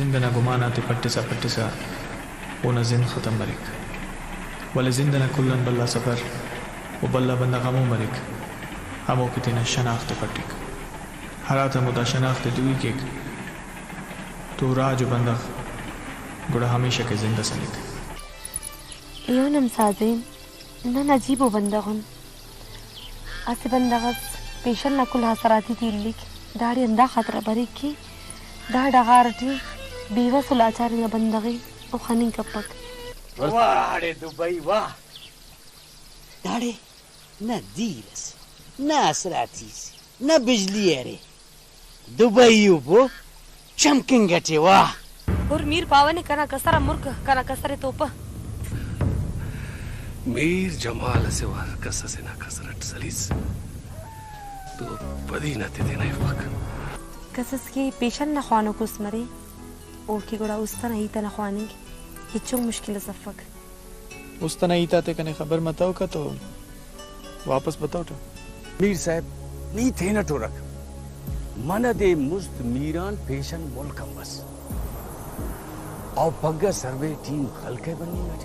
जिंदना गुमानाते पट्टिसा पट्टिसा वो न जिंद ख़त्म मरिक वले जिंदना कुल्लन बल्ला सफ़र वो बल्ला बंदा गमो मरिक हमो कितना शनाख्त पट्टिक हराता मुदा शनाख्त दुई के तो राज बंदा गुड़ा हमेशा के जिंदा सनिक يونم سازين إننا نجيبه بندغن أسي بندغس بيشلنا كلها سراتي تيلك داري اندا خطر بريكي دا غارتي بيوصل أچاري بندغي وخانين كبك واه دبي واه داري نا ديرس نا سراتيس نا بجليري دبي يوبو شمكنغتي واه और मीर पावने कना कसरा मुर्क कना कसरे तोपा मीर जमाल से वार कससे ना कसरट सलीस तो बदी ना ते देना वक कसस की पेशन ना खानो कुस मरे ओ की गोड़ा उस्ता नहीं तना खाने हिचो मुश्किल सफक उस्ता नहीं ताते कने खबर मताओ का तो वापस बताओ तो मीर साहब नी थे ना टोरक मन दे मुस्त मीरान पेशन बोल कम बस और पग्गा सर्वे टीम खलके बनी ना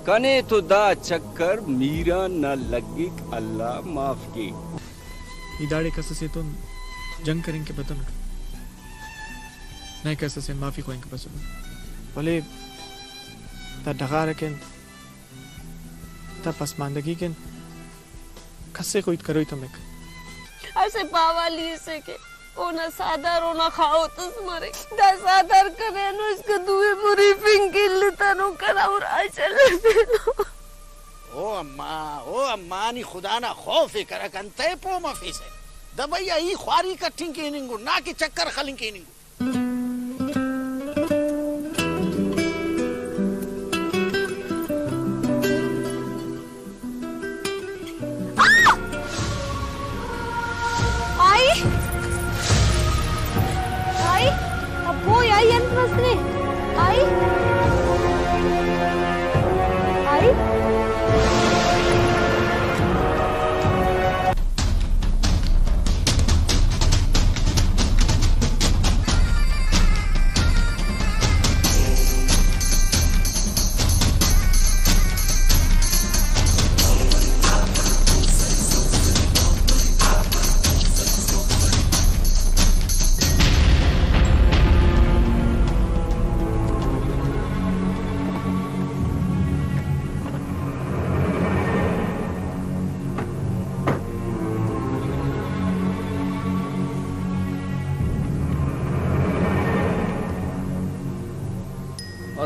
कने तो दा चक्कर मीरा न लगी अल्लाह माफ की इदाड़े कैसे से तो जंग करेंगे पता ना नहीं कैसे से माफी खोएंगे बस बोले ता ढगा रखें ता पसमानदगी के कस्से कोई करो ही तो मैं ऐसे पावाली से के ओना सादर ओना खाओ तस मरे दा सादर करे नो इसके दुए मुरी फिंगिल तनो करा और आचल ओ अम्मा नी खुदा ना खौफ कर कंते पो मफी से दबैया ई ख्वारी कठिन के निंगु ना कि चक्कर खलिन के निंगु Boy, I am listening. I.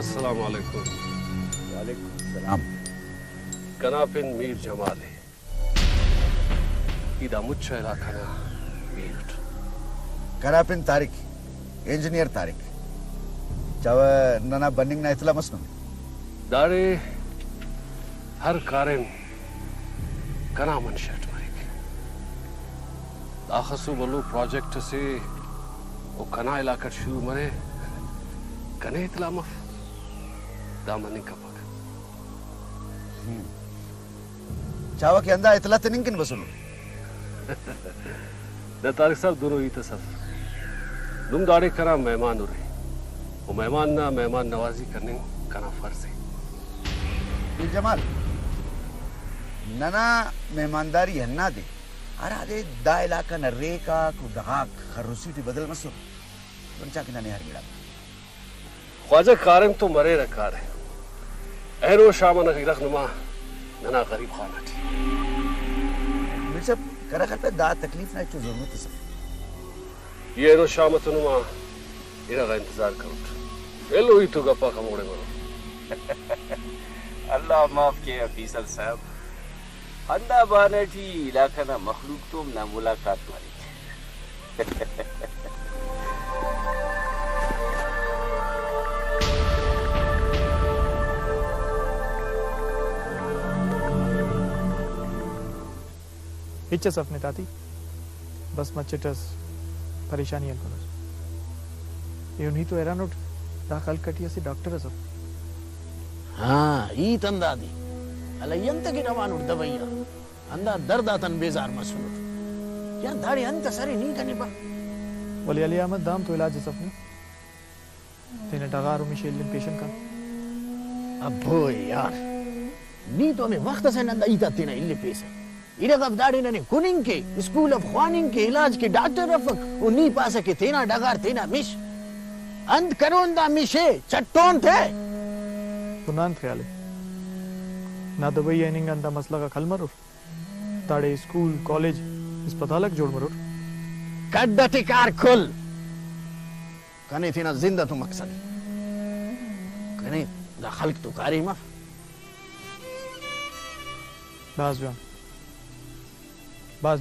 अस्सलाम वालेकुम वालेकुम सलाम कनापिन मीर जमाले इदा मुच्चा इलाका ना मीर कनापिन तारिक इंजीनियर तारिक चाव नना बनिंग ना इतला मसनु दारे हर कारण कना मनशट मरिक दाखसु बलु प्रोजेक्ट से वो कना इलाका शुरू मरे कने इतला मफ दामनी कपक चावा के अंदा इतला तनिंकिन बसुनु द तारिक साहब दोनों ही तसफ दुम दाड़े करा मेहमान उरे वो मेहमान नवाजी करने कना फर्ज है जमाल नना मेहमानदारी हन्ना दे अरे दे दा इलाका न रेका को दगाक खरुसी बदल मसु बंचा के नने हर गिड़ा ख्वाजा कारन तो मरे रखा है एरो शामन गिरखनुमा नना गरीब खाना थी मिर्चा करा करते दा तकलीफ ना जो जरूरत है ये एरो शामतनुमा इरा का इंतजार करो एलो ही तो गप्पा कमोड़े मरो अल्लाह माफ के फीसल साहब अंदा बाने थी इलाका ना मखलूक तो ना मुलाकात वाली इच्छा सफने ताती बस मच्चेटस परेशानी है कोनस ये उन्हीं तो एरानोट दाखल कटिया से डॉक्टर है सब हाँ ई तंदा दी अला यंत की रवान उड़ दबैया अंदा दर्द आतन बेजार मसूल यार दाड़ी अंत सारी नहीं करने पा वली अली अहमद दाम तो इलाज है सफने तेने डगार में शेल पेशन का अब्बो यार नी तो में वक्त से नंदा इता तेना इल्ले पेसे इरा कब दाड़ी ने कुनिंग के स्कूल ऑफ ख्वानिंग के इलाज के डॉक्टर रफक उन्हीं पास के तेना डगार तेना मिश अंत करोंदा मिशे चट्टोन थे तो नान ख्याल है ना दवाई एनिंग अंदा मसला का खल मरो ताड़े स्कूल कॉलेज अस्पताल जोड़ मरो कड्डटी कार खुल कने थी ना जिंदा तो मकसद कने दा खल्क तो कारी मा बाज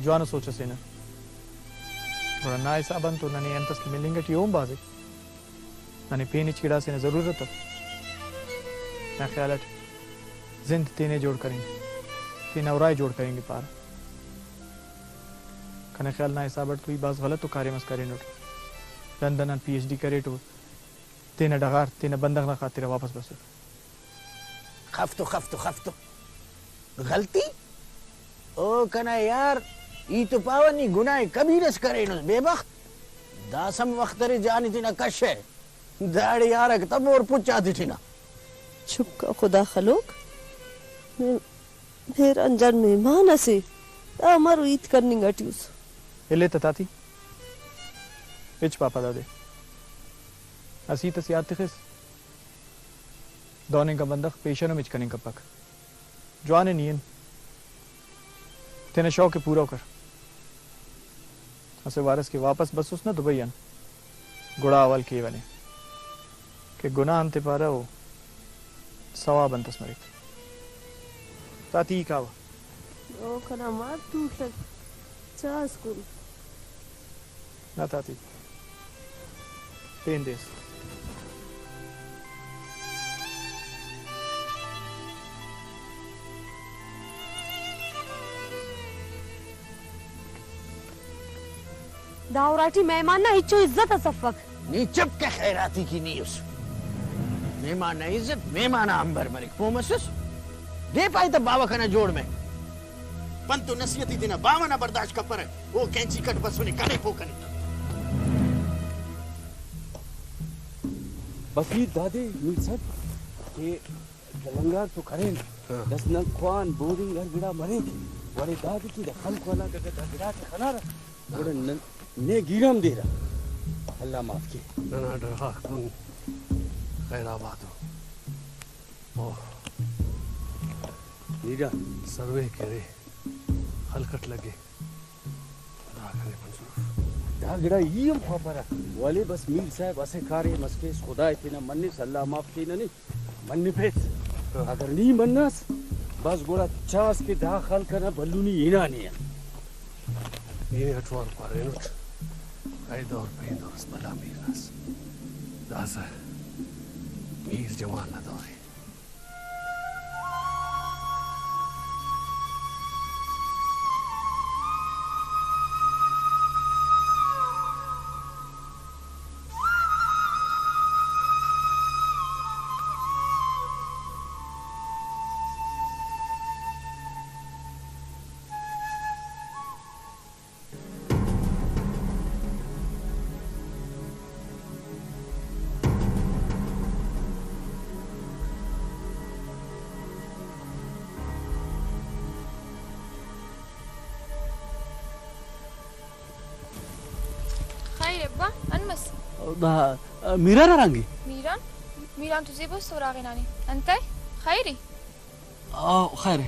जवान सोचा से ना थोड़ा ना ऐसा बन तो नने अंतस के मिलेंगे कि ओम बाजे नने पेनी चिड़ा से न जरूरत है मैं ख्याल है जिंद तेने जोड़ करेंगे तीन औराय जोड़ करेंगे पार कने ख्याल ना ऐसा बट कोई बात गलत तो कार्य मस करे नोट लंदन पीएचडी करे तो तेने डगार तेने बंदक ना खातिर वापस बस खफ्तो गलती ओ कना यार ई तो पावनी गुनाह कबीरस करे न बेबख्त दासम वक्त रे जानी थी ना कशे दाड़ी यार तब और पूछा थी ना चुप का खुदा खलोक फिर अनजान मेहमान से अमर ईद करनी गटियूस इले तताती पिच पापा दादे असी तसियात तिखिस दोने का बंदक पेशनो मिच कने का पक जवाने नियन तेने शौक पूरा कर असे वारस के वापस बस उसने दुबई अन गुड़ा अवल के बने के गुनाह अंते पारा हो सवा बनतस मरे ताती का ओ कना मार तू तक चा स्कूल ना ताती पेन देस दावराटी मेहमान ना हिचो इज्जत असफक नी चुप के खैराती की नी उस मेहमान ना इज्जत मेहमान अंबर मलिक पोमसस दे पाई तो बाबा कना जोड़ में पंतु नसीहती देना बाबा ना बर्दाश्त कर पर वो कैंची कट बस उन्हें कने पोकने बकरी दादे मिल सब के गलंगा तो करें दस न ख्वान बोरिंग घर गिड़ा मरे वाले दादी की दखल कोला के गिड़ा के खाना बड़े ने गिरम दे रहा अल्लाह माफ की ना डरा तुम खैराबाद हो ओ नीरा सर्वे करे हलकट लगे दाखले मंजूर दा गिड़ा ये खबर वाले बस मीर साहब ऐसे कारे मस्के खुदा इतना मन्ने अल्लाह माफ की नहीं मन्ने पे अगर नहीं मन्नस बस गोड़ा चास के दाखल करना बल्लूनी इना नहीं है ये अठवार पारे नुट Aydor Peydor bala miras. Daza mir जवान दौरे मीरा رنگی میران تو زیبا سراغی نانی انت خیری خیره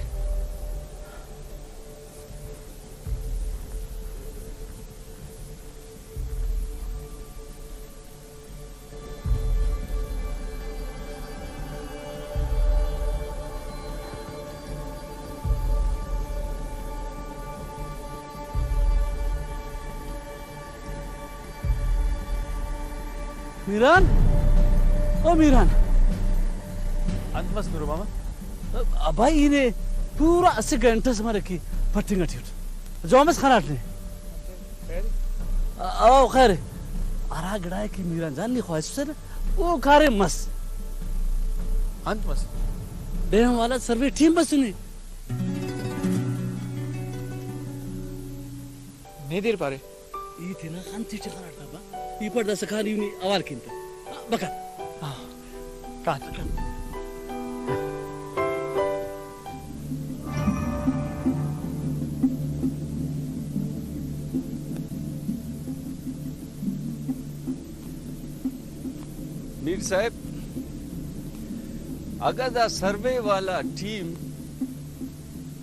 मीरान ओ मीरान अंत मस मेरे मामा अबाई इने पूरा 80 घंटे से मारे की पट्टी गठियोट जोमस खराट ने ओ खैर आरा गड़ाए की मीरान जान ली ख्वाहिश से वो कारे मस अंत मस दे हम वाला सर्वे टीम बस सुनी नहीं देर पारे ई थे ना अंति खराट बा ई पर दस खाली नी अवाल किंत बका काट मीर साहब, अगर दा सर्वे वाला टीम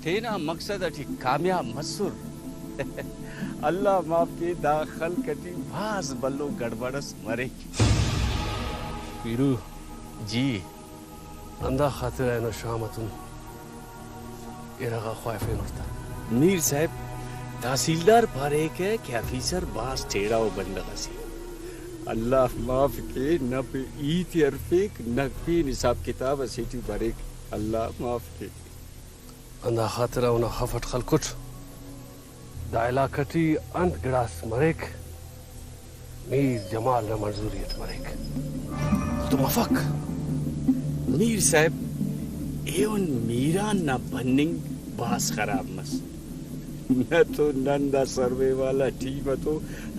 थे ना मकसद अठी कामयाब मसूर अल्लाह माफ के दाखल कटी भास बल्लो गड़बड़स मरे पीरू जी अंदा खातिर है ना शामतुन इराका ख्वाइफे नोरता मीर साहब तहसीलदार पारे के कि ऑफिसर बास टेढ़ा हो बंदा सी अल्लाह माफ के न पे ईत अरफेक न पे निसाब किताब सीटी बारे अल्लाह माफ के अंदा खातिर है ना खफट खलकुट दायला कटी अंत ग्रास मरेक मीर जमाल न मंजूरियत मरेक तो मफक मीर साहब एवन मीरा न बनिंग बास खराब मस न तो नंदा सर्वे वाला टीम तो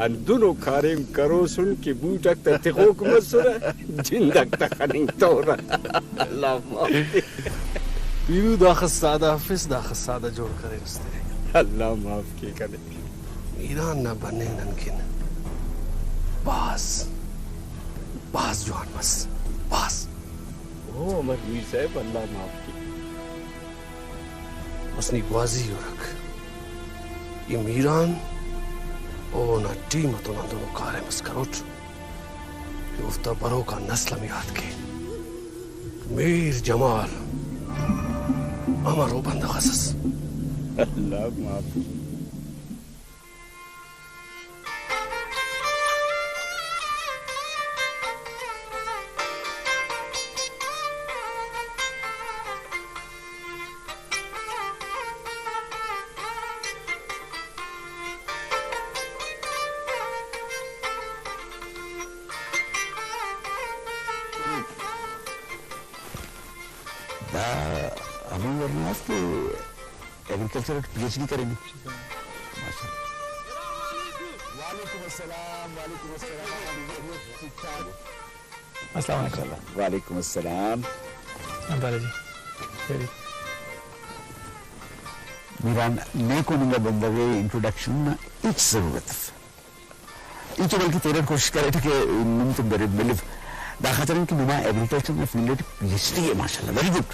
अन दोनों खारेम करो सुन के बूटक ततिकोक मसुरा जिंदक तखनिंग तोरा अल्लाह माफ पीरू दाखसादा फिस दाखसादा जोड़ करे रस्ते अल्लाह माफ के करे ईरान न बने ननकिन बास बास जवान मस बास ओ अमर मीर साहब अल्लाह माफ के उसनी ग्वाजी रख ये मीरान ओ ना टीम तो ना दोनों कारे मस्करोट ये उफ्ता बरो का नस्ल में याद के मीर जमाल अमर बंदा खसस अल्लाह माफ अभी वर्नास के एग्रीकल्चर पीएचडी करेंगे वालेकुम अस्सलाम मीरान मैं को निंगा बंदगे इंट्रोडक्शन इच जरूरत इच बल्कि तेरे कोशिश करे थे कि नम तुम बरे मिलिव दाखतरन की नुमा एग्रीकल्चर में फील्ड पीएचडी है माशाल्लाह वेरी गुड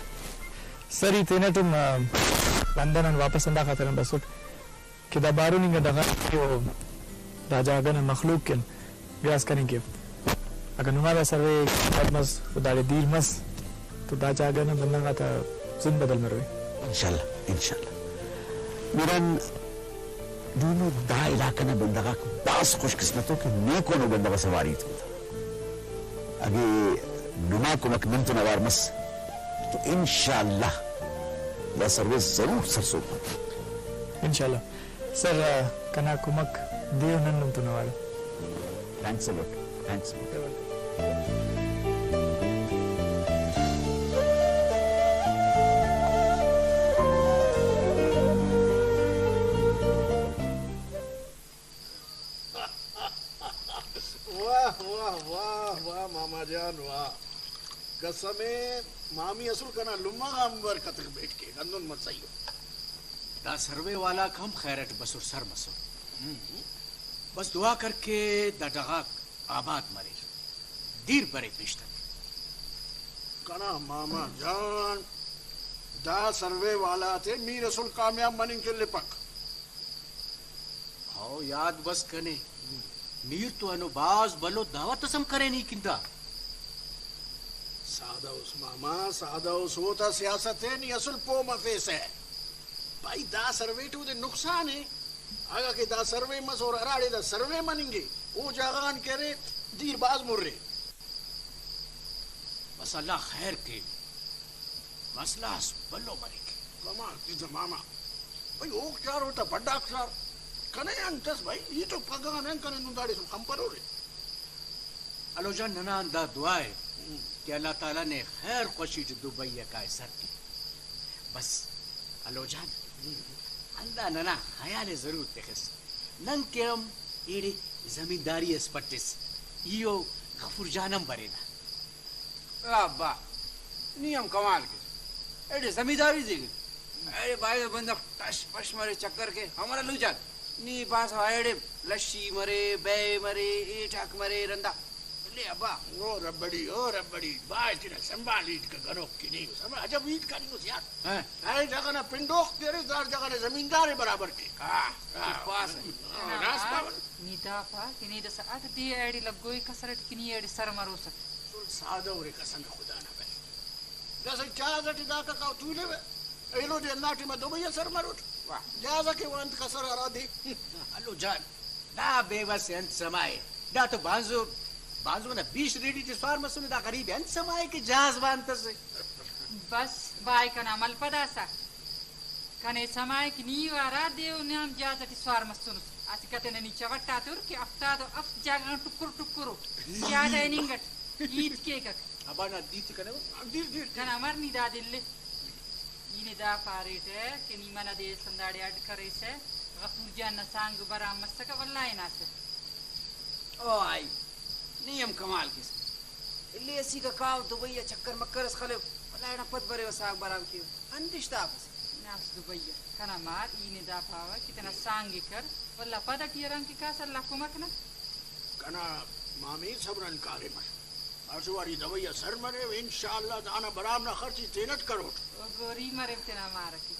सर इतने तुम लंदन वापस अंदा खातर बस कि दाबारू नहीं दगा तो राजा अगर मखलूक के व्यास करेंगे अगर नुमारा सर्वे मस उदारे दीर मस तो राजा अगर बंदा का था जिन बदल में रोए इंशाल्लाह इंशाल्लाह मीरान दोनों दा इलाका ना बंदा का बास खुशकिस्मतों के मैं कोनो बंदा का सवारी थी अगे नुमा को मकनम तो नवार मस तो इंशाल्लाह या सर्विस जरूर सरसों इंशाल्लाह सर कना कुमक देव नन्नम तो noir thanks a lot thanks वाह वाह वाह वाह मामा जान वाह कसमे मामी असुल कना लुम्मा अंबर कतक बैठ के गंदन मत सही दा सर्वे वाला कम खैरत बसुर सर मसो बस दुआ करके दा डगा आबाद मरे दीर बरे पेश कना मामा जान दा सर्वे वाला थे मीर असुल कामयाब बनिंग के लिपक आओ याद बस कने मीर तो अनुबाज बलो दावत सम करे नहीं किंदा सादा उस मामा सादा उस होता सियासत है नहीं असल पो मफेस है भाई दा सर्वे टू दे नुकसान है आगा के दा सर्वे मस और अराड़े दा सर्वे मनेंगे वो जागान कह रहे दीर बाज मुर रहे बस अल्लाह खैर के मसला बल्लो मरे के कमा किस मामा भाई वो क्या होता बड़ा अक्षर कने अंतस भाई ये तो पगान है कने नुदाड़े सो कम पर हो रे अलोजान नना अंदा दुआ है कि अल्लाह ताला ने खैर खुशी दुबई का सर की बस अलोजान अल्लाह नना ख्याल जरूर देखस नन के हम एड़े जमींदारी एस पट्टिस यो गफूर जानम बरेना अब्बा नियम कमाल के एडे जमींदारी देगी अरे भाई तो बंदा टश पश मरे चक्कर के हमारा लूचा नी पास एडे लस्सी मरे बे मरे एठाक मरे रंदा ले अब्बा ओ रबड़ी बाय तेरा संभाल ईट का घरों की नहीं समझ अजब ईट का नहीं हो यार हैं अरे जगह ना पिंडोक तेरे दार जगह ना जमींदार है बराबर के पास रास्ता निदाफा किनी दस आठ दी एडी लगोई कसरत किनी एडी सर मारो सक सुल सादा और कसम खुदा ना बे जैसे चाहत दा का तू ले एलो दे नाटी में दो भैया सर मारो वाह जाजा के वंत कसर आराधी हेलो जान ना बेबस अंत समय दा तो बाजू ना 20 रेडी ते स्वार मसुन दा गरीब अंत समय के जहाज बांत से बस बाय का नामल पदासा कने समय की नी वारा देव नाम जाजटी स्वार मसुन आति कते ने चवट्टा तुर के अफ्ता तो अफ जागन टुकुर ज्यादा निंगट ईद के का अबा ना दीत कने दीर कना मर निदा दिल्ले निदा पारेटे के नी मना दे संदाड़े अड करे से गफूर जान सांग बरा मसका वल्लाई नासे ओ आई नियम कमाल के इल्ले ऐसी का काव दुबई चक्कर मक्कर खले वल्लाई ना पत बरे साग बराम की अंदिश्ता आपस नास दुबई कना मार ई निदा पावा कितना सांगी कर वल्ला पदा की रंग की कासर ला कुमक ना कना मामी सबरन कारे में आजुवारी दवैया सर मरे इंशाअल्लाह दाना बराम ना खर्ची तेनत करोड़ गोरी मरे तेना मार के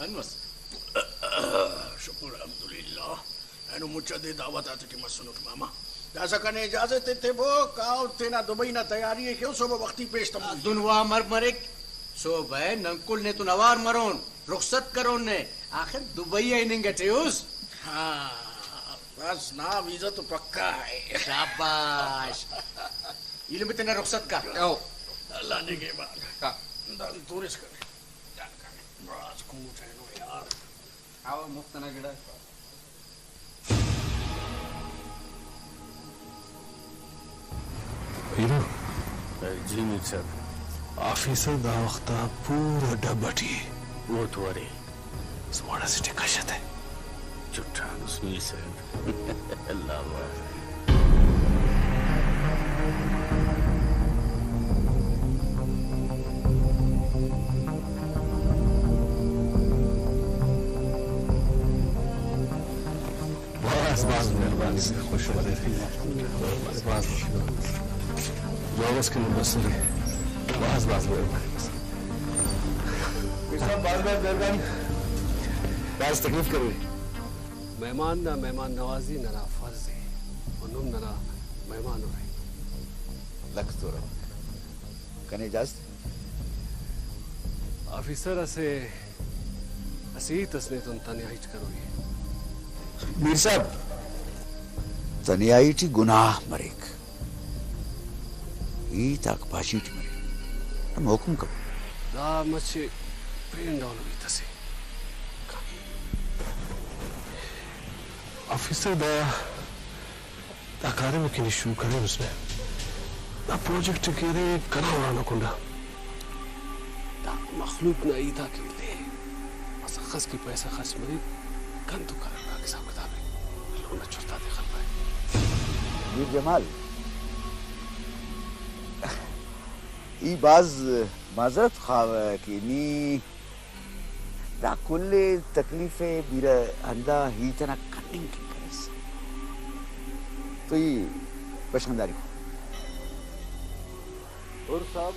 अनवस शुक्र अल्हम्दुलिल्लाह एनु मुझे दे दावत आते कि मसनुट मामा दासा कने इजाजत ते वो काव तेना दुबई ना तैयारी है क्यों सुबह वक्ती पेश तम दुनवा मरे सो भाई नंकुल ने तो नवार मरोन रुखसत करोन ने आखिर दुबई आई नहीं गए उस हाँ बस ना वीजा तो पक्का है शाबाश ये में तेना रुखसत का आओ अल्लाह ने के बाद का दादी तोरिस करे जान कर बस कुछ है नो यार आओ मुफ्त ना गिड़ा हीरो जी मीर साहब ऑफिसर दा वक्त पूरा डबटी वो तोरे स्मार्ट सिटी कशत है चुट्टा मीर साहब अल्लाह बाज मेहरबानी से खुश वाले बाज के मुबसर बाज मेहरबानी बाज मेहरबानी बाज तकलीफ करो मेहमान नवाजी नना फर्ज है उन्हों नना मेहमान हो रहे लख तो रहो कने इजाजत ऑफिसर असी तसने तुम तन्याहिच करोगे मीर साहब तनियाईटी गुनाह मरेक ई तक पाशीटी मरे हम हुक्म करो दा मच्छे प्रेम डाउन हुई तसे ऑफिसर दा कार्य में किन्हीं शुरू करे उसने दा प्रोजेक्ट के रे करा उड़ाना कुंडा दा मखलूक ना ई था के लिए बस खस की पैसा खर्च मरी कन तो करना के साथ किताब है लोना चुस्ता दे खल पाए मीर जमाल ई बाज माजरत खाव कि नी दा कुल्ले तकलीफे बीरा अंदा ही तना कटिंग की करस तो ये पसंदारी और साहब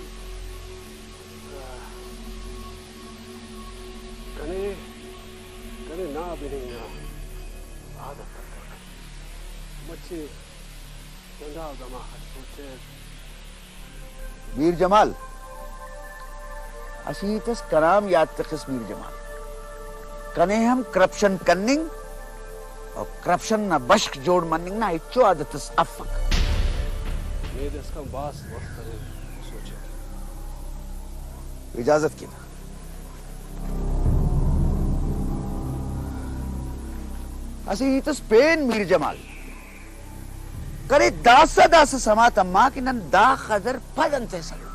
कने ना बिरेंगे आदत मच्छी गंदा दमा सोचे मीर जमाल असीतस कराम याद तकस मीर जमाल कने हम करप्शन कन्निंग और करप्शन ना बश्क जोड़ मनिंग ना इच्चो आदतस अफक मेरे इसका बास वक्त करे सोचे इजाजत की असीतस पेन मीर जमाल करे दास समात अम्मा कि नन दा खदर पदन ते सलो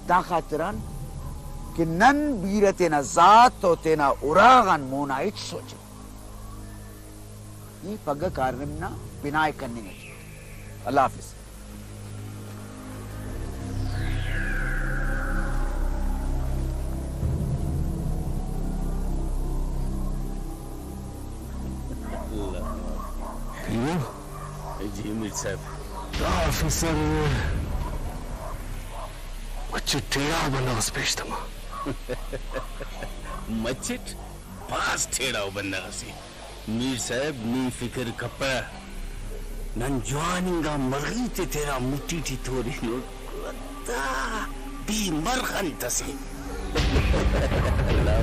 दा खातिरन कि नन बीरते न जात तो तेना उरागन मोना इच सोचे ये पग कारण ना विनायक करने अल्लाह हाफिज जी मीर साहब ऑफिसर मच्छी टेढ़ा बंदोबस्त पेश तमा मच्छिट पास टेढ़ा बंदोबस्ती मीर साहब नी फिक्र कप्पा नन जवानिंगा मरगी ते तेरा मुट्ठी टी थोड़ी नो कुत्ता बी मरखन तसी अल्लाह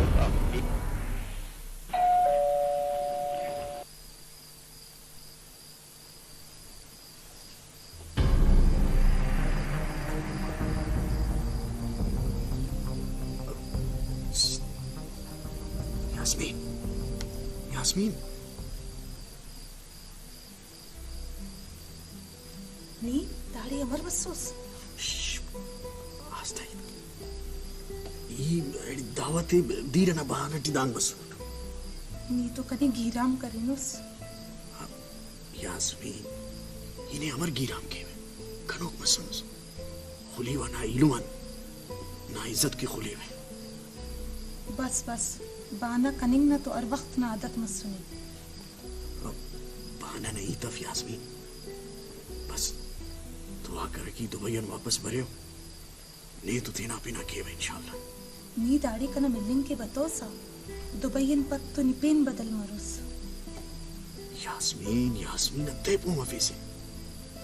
यास्मीन नी दाढ़ी अमर बसोस आज ताई ई दावते दीरना बहाना टिदांग बसो नी तो कने गीराम करेनुस यास्मीन इने अमर गीराम के कनोक मसनुस खुली वना इलुवन ना इज्जत की खुली में बस बस बाना कनिंग ना तो और वक्त ना आदत मत सुनी बाना नहीं तफ यास्मीन बस दुआ कर कि दुबईन वापस भरे नहीं तो तेना पीना के इंशाल्लाह नी दाढ़ी कना मिलिंग के बतोसा दुबईन पत तो निपेन बदल मरुस यास्मीन यास्मीन अत्ते पो मफीसे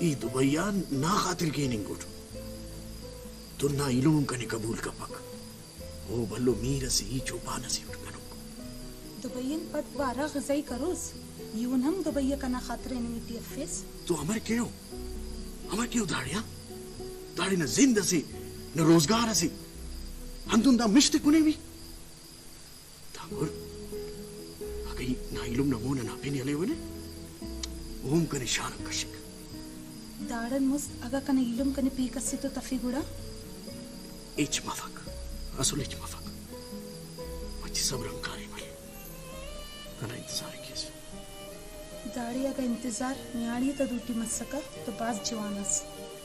ई दुबईया ना खातिर के निंगुट तुन्ना इलुम कने कबूल का पक वो बल्लो मीर से ही चोपा नसी उठ कनो दुबईन पत वारा गजाई करोस यून हम दुबईया कना खातिर नहीं पीएफएस तो हमर क्यों दाढ़ी न जिंदा से न रोजगार से हम तुम दा मिश्ते कुने भी तांगुर अगई ना इलुम न मोन ना पेनी अले वने ओम कने शान कशिक दाढ़न मुस अगा कने इलुम कने पी कसी तो तफीगुड़ा एच मफक असल एच मफक मच्छी सब रंकारी मले कना इंतजार किस दाढ़ी अगा इंतजार न्याड़ी तो दूटी मस्सका तो बाज जवानस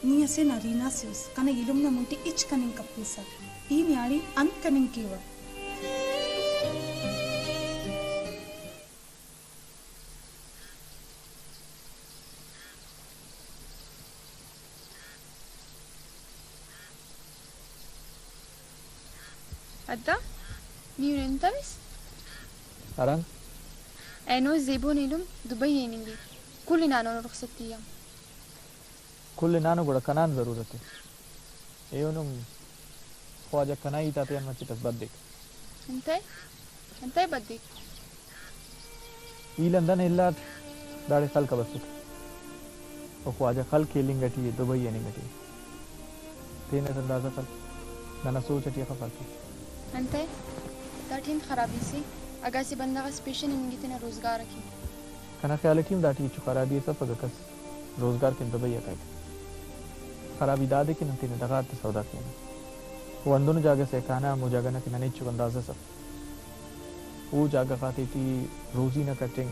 नी असे नरीना सेस कने इलुम न मुंटी इच कनिंग कप्पीसा ई न्याड़ी अंत कनिंग केवा Adda, miyun entabis? Arang? Eno zebo nilum Dubai yeningi. Kulli nano rukhsatiyam. Kulli nano goda kanan zarurat hai. Eonum khwaja kanai taate an machitas baddik. Entai baddik. Ilandan illat dare khal ka basuk. O khwaja khal kelingati Dubai yeningati. Tene andaza khal. Nana sochati khafati. Entai datin kharabi si agasi banda ka special ingitina rozgar ki. Kana ख्याल है दाटी चु खराबी सब पगकस रोजगार के Dubai का खराबी दादे के नंती ने दगात सौदा के वो अंदों जागे से खाना मुजागा न कि नने चु अंदाजा सब वो जागा खाती थी रोजी न कटिंग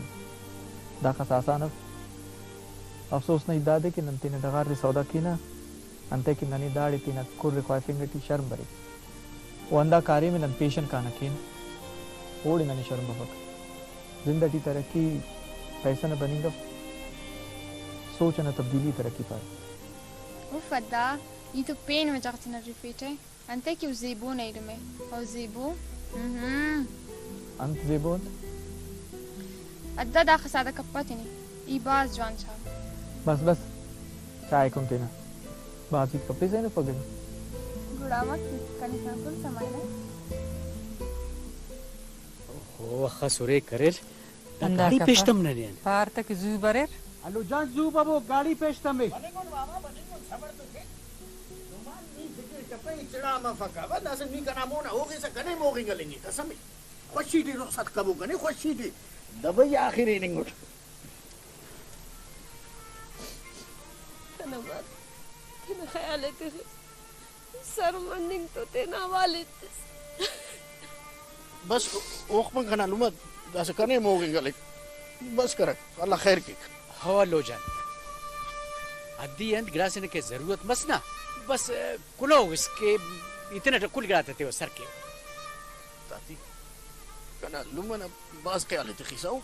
दाखा सासान अफसोस नहीं दादे के नंती ने दगात सौदा की ना अंते की ननी दाड़ी तीन कुर रिक्वायरिंग की शर्म बरी वो अंदा कार्य में नन पेशन का नकीन ओड़ी ननी शर्म बफक जिंदगी तरक्की पैसा न बनेगा सोच न तब्दीली तरक्की पाए Ufadda, ये तो पेन में जाती न रिफीटे अंते क्यों ज़ेबो नहीं रमे और ज़ेबो अंत ज़ेबो अद्दा दाख सादा कप्पा तिनी ये बाज जान चाह बस चाय कौन तेना बाजी कपड़े से न पगड़े गुड़ावा की कने सांपुर समाये ना हो खसुरे करेर गाड़ी पेशतम न रियन पार तक ज़ुबरेर अलो जान जू बाबू गाड़ी पेशतम में चिड़ा मफका वदा से नी कना मोना हो गई से कने मोगी गलेंगे कसम खुशी दी रोसत कबू कने खुशी दी दबई आखिर इनिंग उठ तेना बात तेना ख्याल है तेरे शर्मंदिंग तो तेना वालिद बस ओख मन कना लुमत दास कने मोगी गले बस कर अल्लाह खैर की हवा लो जान अद्दी अंत ग्रासिन के जरूरत मस ना बस कुलो इसके इतने कुल गिराते थे वो सर के ताती कना लुमना बास के आले तखिसाओ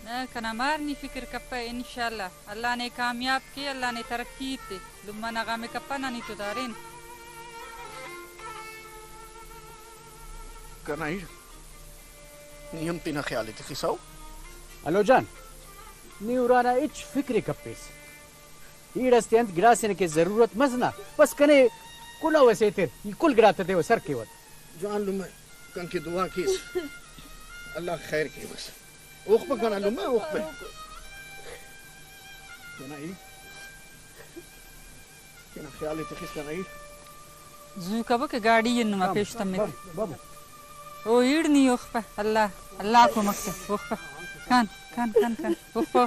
ना कना मारनी फिक्र कप्पा इंशाल्लाह अल्लाह ने कामयाब की अल्लाह ने तरक्की दी लुम्मा नगा में कप्पा ना नहीं तो दारेन कना ही नियम तीना ख्याल तखिसाओ अलो जान नी उराना इच फिक्र कप्पे से ईडस्ते अंत ग्रासिन के जरूरत मजना बस कने कुलो वैसे थे कुल गिराते थे वो सर के वत जान लुम कन की दुआ की अल्लाह खैर की बस ओख पे कना लुम ओख पे कना ही कना ख्याल तखिस कना ही जू कब के गाड़ी ये नमा पेश तम में ओ ईड नहीं ओख पे अल्लाह अल्लाह को मकसद ओख पे कान कान कान कान ओख पे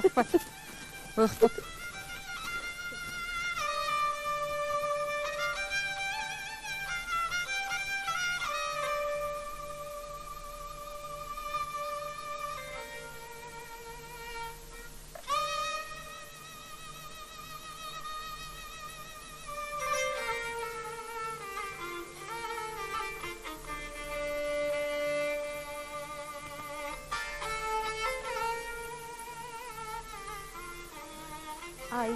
आई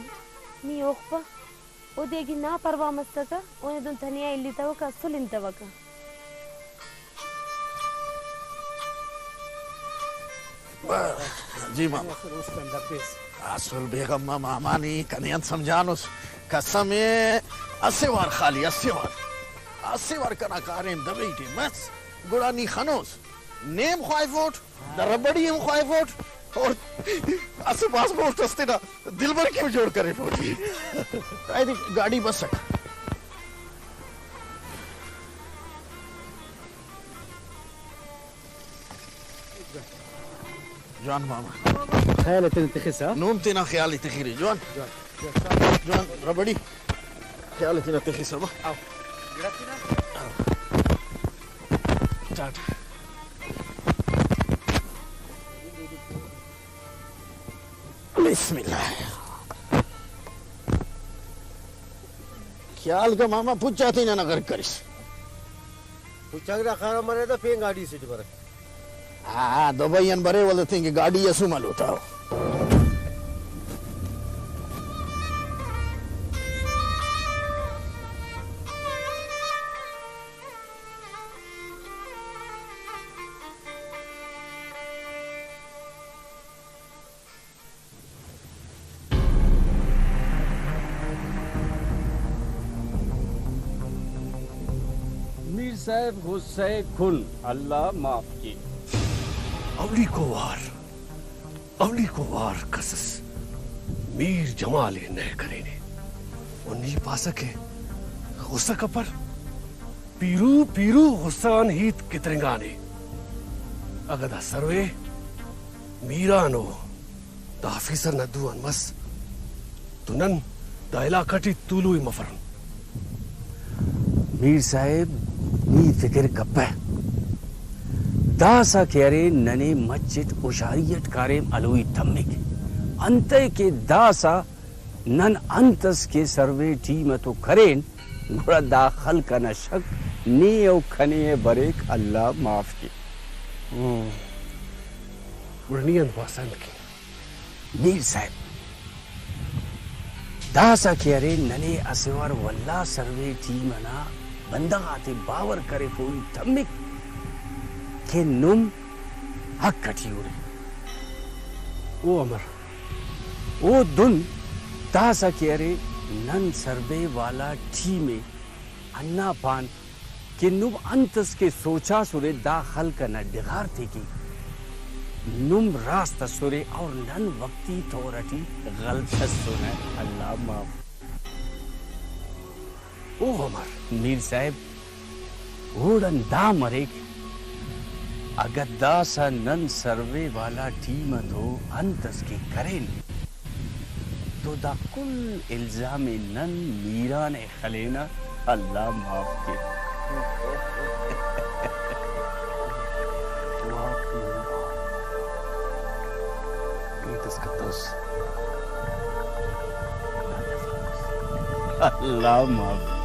नी ओखपा ओ देगी ना परवा मस्तका ओने दुन तनिया इल्ली तवका सुलिन तवका जी मामा असल बेगम मामा मानी कनियन समझानुस कसम असेवार खाली असेवार कना कारेम दबेटे मस गुड़ानी खनोस नेम ख्वाइफोट दरबड़ी हम ख्वाइफोट और असे पासपोर्ट हस्ते ना दिल भर क्यों जोड़ करे फोटी आई थिंक गाड़ी बस सक जॉन मामा ख्याल تخسها نوم تينا خيالي تخيري جوان ربڑی خيالي تينا تخيسا با आओ स्टार्ट बिस्मिल्लाह ख्याल का मामा पूछाती ना नगर करिस पूछागरा खाना मरे तो पें गाड़ी से पर हाँ दबाइयन बरे वाले थे कि गाड़ी यसु मल उठाओ मीर साहब गुस्से खुल अल्लाह माफ की अवली को वार कसस मीर जमाले नए करेने और नी पा सके गुस्सा कपर पीरू गुस्सान हीत कितरेंगाने अगदा सर्वे मीरानो दाफिसर नदुअन मस तुनन दायला कटी तुलुई मफरन मीर साहब नी फिक्र कप्पे दासा केरे नने मस्जिद उशारियत कारेम अलुई तम्मिक अंते के दासा नन अंतस के सर्वे टीम तो करेन गुड़ा दाखल का नशक नी औ खने बरेक अल्लाह माफ की गुरनियन पसंद की मीर साहब दासा केरे नने असवर वल्ला सर्वे टीम ना बंदा आते बावर करे कोई तम्मिक के नुम हक कटी उड़े ओ अमर ओ दुन तासा केरे नन सर्वे वाला टी में अन्ना पान के नुम अंतस के सोचा सुरे दाखल का न डिगार थे की नुम रास्ता सुरे और नन वक्ती थोरटी गलत सुने अल्लाह माफ ओ अमर मीर साहब ओडन दा मरे अगर दासा नन सर्वे वाला टीम तो अंतस के करें तो दा कुल इल्जाम नन मीरा ने खलेना अल्लाह माफ के अल्लाह माफ करे।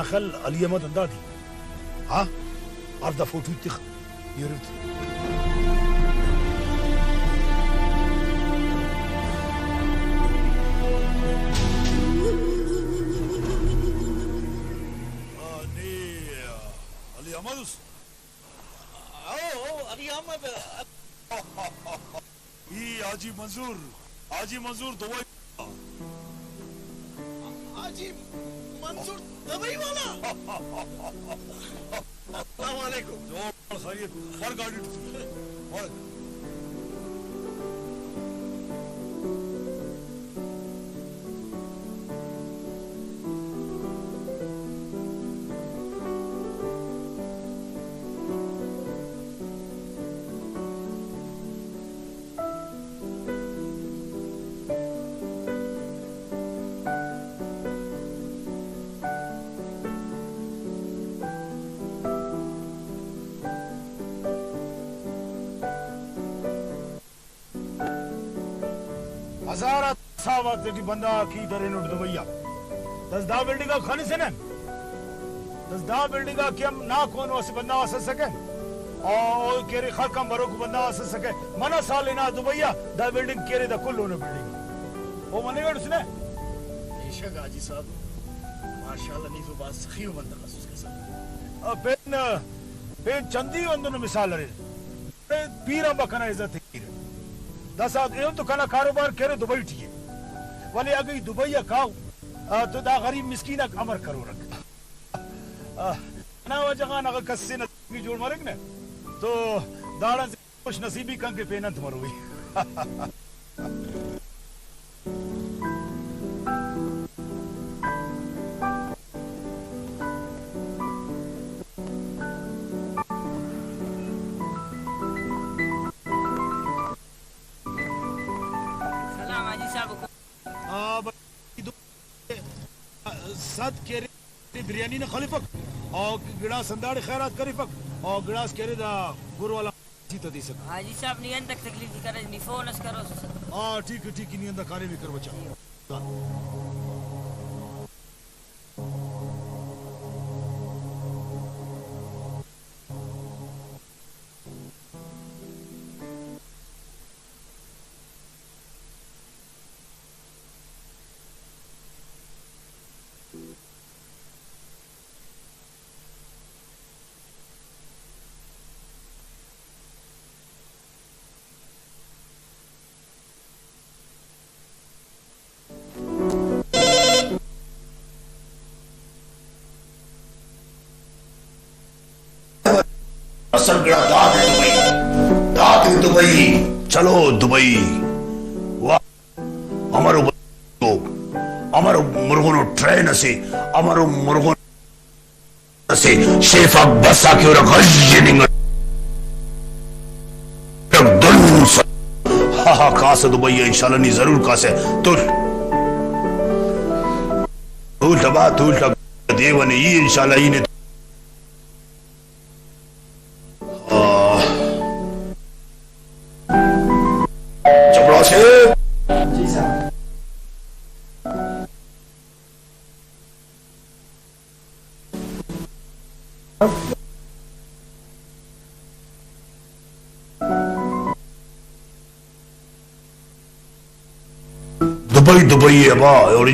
خل علي ما دادي ها عرض فوتو تخ يرد علي أمادوس علي أماد إيه حاجي منصور دواي حاجي منصور دبئی والا السلام علیکم خیریت اور گاڑی اور हजारा सावत की बंदा की दरे नोट दुबैया दसदा बिल्डिंग का खाने से न दसदा बिल्डिंग का कि हम ना कौन वैसे बंदा आ सके और केरे खल कम बरो को बंदा आ सके मना साल ना दुबैया दा बिल्डिंग केरे दा कुल होने बिल्डिंग वो मनेगा उसने बेशक हाजी साहब माशाल्लाह नहीं तो बात सही हो बंदा खसूस के साथ पेन चंदी वंदन मिसाल रे पीरा बकना इज्जत है दसाद एवं तो कना कारोबार करे दुबई ठीक है वाले अगर दुबई खाओ तो दा गरीब मिस्कीन अमर करो रख ना वो जगह ना कस्से न जोड़ मारेग ने तो दाड़ा से खुश नसीबी कंग के पेनंत मरोगी सद केरे बिरयानी ने खलीफक और गिलास संदाड़े खैरात करीफक और गिलास केरे दा गुरु वाला सीता दी सक हाजी साहब नियन तक तकलीफ करे नि फोन करो हां ठीक नियन दा कार्य भी कर बचा असल गड़ा दाद है दुबई चलो दुबई वाह अमर मुर्गों ट्रेन से अमर मुर्गों से शेफा बसा के और गजनिंग हा कासे दुबई इंशाल्लाह नहीं जरूर कासे तुल तबा देवन ये इंशाल्लाह ये दुबई दुबई है बा और